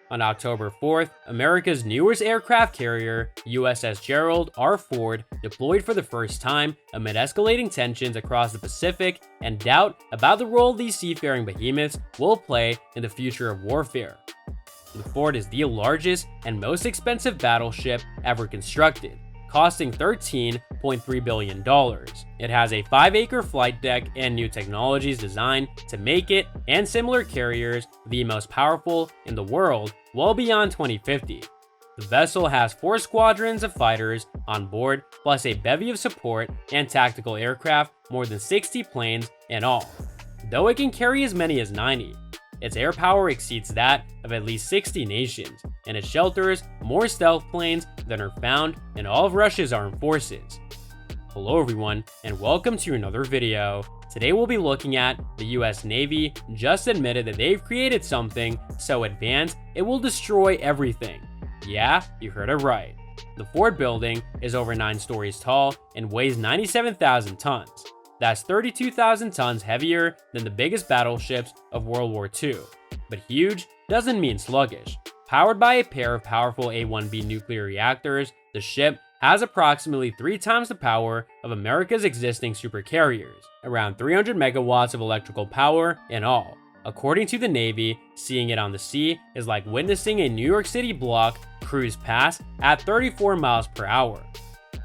On October 4th, America's newest aircraft carrier, USS Gerald R. Ford, deployed for the first time amid escalating tensions across the Pacific and doubt about the role these seafaring behemoths will play in the future of warfare. The Ford is the largest and most expensive battleship ever constructed, costing $13.3 billion. It has a 5-acre flight deck and new technologies designed to make it and similar carriers the most powerful in the world well beyond 2050. The vessel has 4 squadrons of fighters on board, plus a bevy of support and tactical aircraft, more than 60 planes in all. Though it can carry as many as 90, its air power exceeds that of at least 60 nations, and it shelters more stealth planes than are found in all of Russia's armed forces. Hello everyone, and welcome to another video. Today we'll be looking at the US Navy just admitted that they've created something so advanced it will destroy everything. Yeah, you heard it right. The Ford building is over 9 stories tall and weighs 97,000 tons. That's 32,000 tons heavier than the biggest battleships of World War II. But huge doesn't mean sluggish. Powered by a pair of powerful A-1B nuclear reactors, the ship has approximately 3 times the power of America's existing supercarriers, around 300 megawatts of electrical power in all. According to the Navy, seeing it on the sea is like witnessing a New York City block cruise past at 34 miles per hour.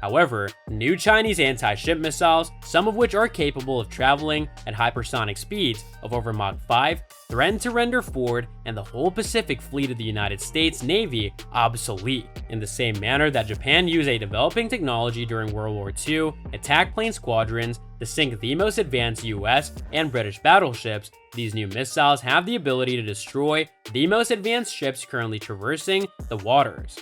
However, new Chinese anti-ship missiles, some of which are capable of traveling at hypersonic speeds of over Mach 5, threaten to render Ford and the whole Pacific Fleet of the United States Navy obsolete. In the same manner that Japan used a developing technology during World War II, attack plane squadrons, to sink the most advanced US and British battleships, these new missiles have the ability to destroy the most advanced ships currently traversing the waters.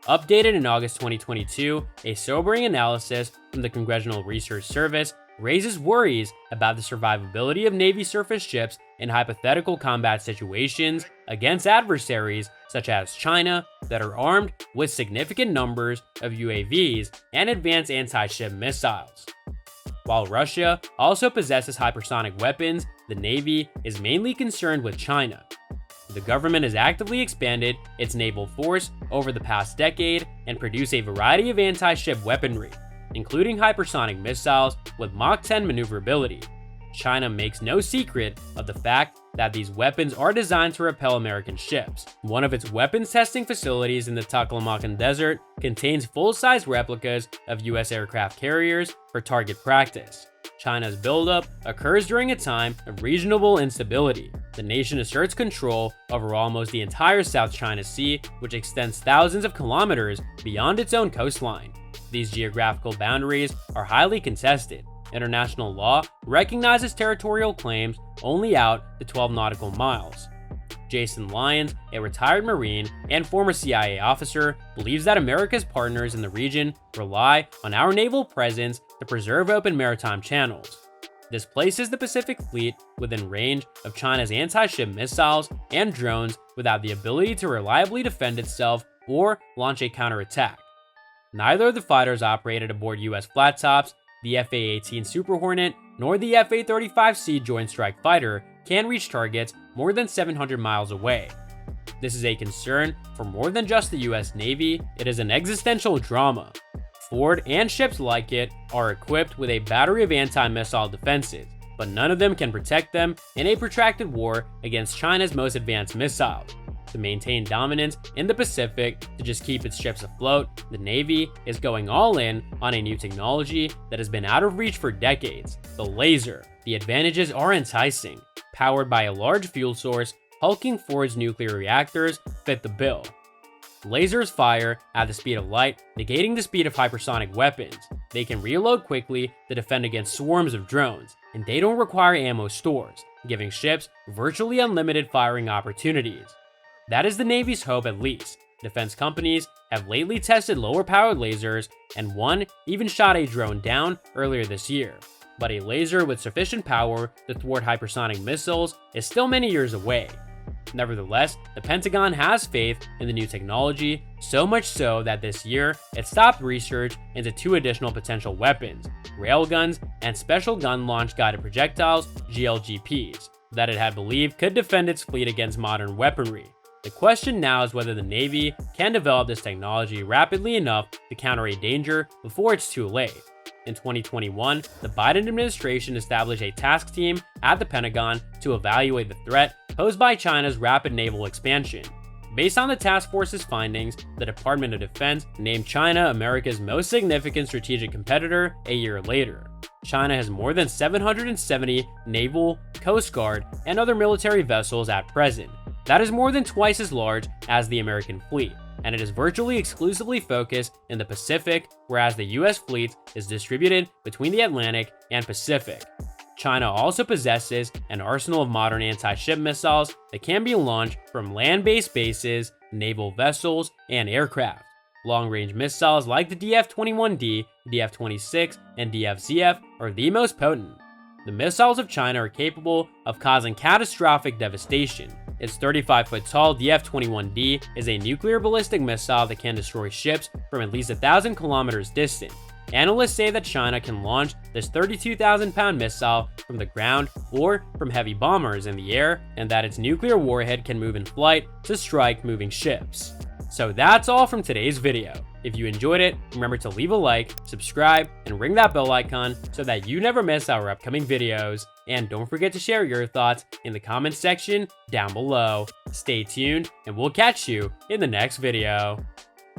Updated in August 2022, a sobering analysis from the Congressional Research Service raises worries about the survivability of Navy surface ships in hypothetical combat situations against adversaries such as China that are armed with significant numbers of UAVs and advanced anti-ship missiles. While Russia also possesses hypersonic weapons, the Navy is mainly concerned with China. The government has actively expanded its naval force over the past decade and produced a variety of anti-ship weaponry, including hypersonic missiles with Mach 10 maneuverability. China makes no secret of the fact that these weapons are designed to repel American ships. One of its weapons testing facilities in the Taklamakan Desert contains full-size replicas of US aircraft carriers for target practice. China's buildup occurs during a time of regional instability. The nation asserts control over almost the entire South China Sea, which extends thousands of kilometers beyond its own coastline. These geographical boundaries are highly contested. International law recognizes territorial claims only out to 12 nautical miles. Jason Lyons, a retired Marine and former CIA officer, believes that America's partners in the region rely on our naval presence to preserve open maritime channels. This places the Pacific Fleet within range of China's anti-ship missiles and drones without the ability to reliably defend itself or launch a counterattack. Neither of the fighters operated aboard US flat tops. The FA-18 Super Hornet nor the FA-35C Joint Strike Fighter can reach targets more than 700 miles away. This is a concern for more than just the US Navy, it is an existential drama. Ford and ships like it are equipped with a battery of anti-missile defenses, but none of them can protect them in a protracted war against China's most advanced missiles. To maintain dominance in the Pacific, to just keep its ships afloat, the Navy is going all in on a new technology that has been out of reach for decades, the laser. The advantages are enticing. Powered by a large fuel source, hulking Ford's nuclear reactors fit the bill. Lasers fire at the speed of light, negating the speed of hypersonic weapons. They can reload quickly to defend against swarms of drones, and they don't require ammo stores, giving ships virtually unlimited firing opportunities. That is the Navy's hope at least. Defense companies have lately tested lower-powered lasers, and one even shot a drone down earlier this year. But a laser with sufficient power to thwart hypersonic missiles is still many years away. Nevertheless, the Pentagon has faith in the new technology, so much so that this year it stopped research into 2 additional potential weapons, railguns and special gun launch guided projectiles, GLGPs, that it had believed could defend its fleet against modern weaponry. The question now is whether the Navy can develop this technology rapidly enough to counter a danger before it's too late. In 2021, the Biden administration established a task team at the Pentagon to evaluate the threat posed by China's rapid naval expansion. Based on the task force's findings, the Department of Defense named China America's most significant strategic competitor a year later. China has more than 770 naval, Coast Guard, and other military vessels at present. That is more than twice as large as the American fleet, and it is virtually exclusively focused in the Pacific, whereas the US fleet is distributed between the Atlantic and Pacific. China also possesses an arsenal of modern anti-ship missiles that can be launched from land-based bases, naval vessels, and aircraft. Long-range missiles like the DF-21D, DF-26, and DF-ZF are the most potent. The missiles of China are capable of causing catastrophic devastation. Its 35-foot-tall DF-21D is a nuclear ballistic missile that can destroy ships from at least 1,000 kilometers distant. Analysts say that China can launch this 32,000-pound missile from the ground or from heavy bombers in the air, and that its nuclear warhead can move in flight to strike moving ships. So that's all from today's video. If you enjoyed it, remember to leave a like, subscribe, and ring that bell icon so that you never miss our upcoming videos. And don't forget to share your thoughts in the comments section down below. Stay tuned, and we'll catch you in the next video.